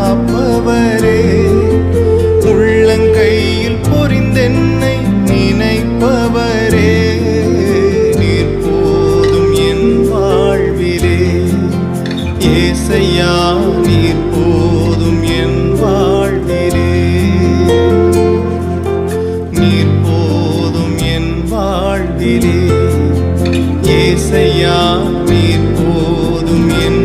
காப்பவரே, உள்ளங்கையில் பொறிந்தென்னை நினைப்பவரே, நீர் போதும் என் வாழ்விலே. ஏசையா நீர் போதும் என் வாழ்விலே, நீர் போதும் என் வாழ்விலே. ஏசையா நீர் போதும் என்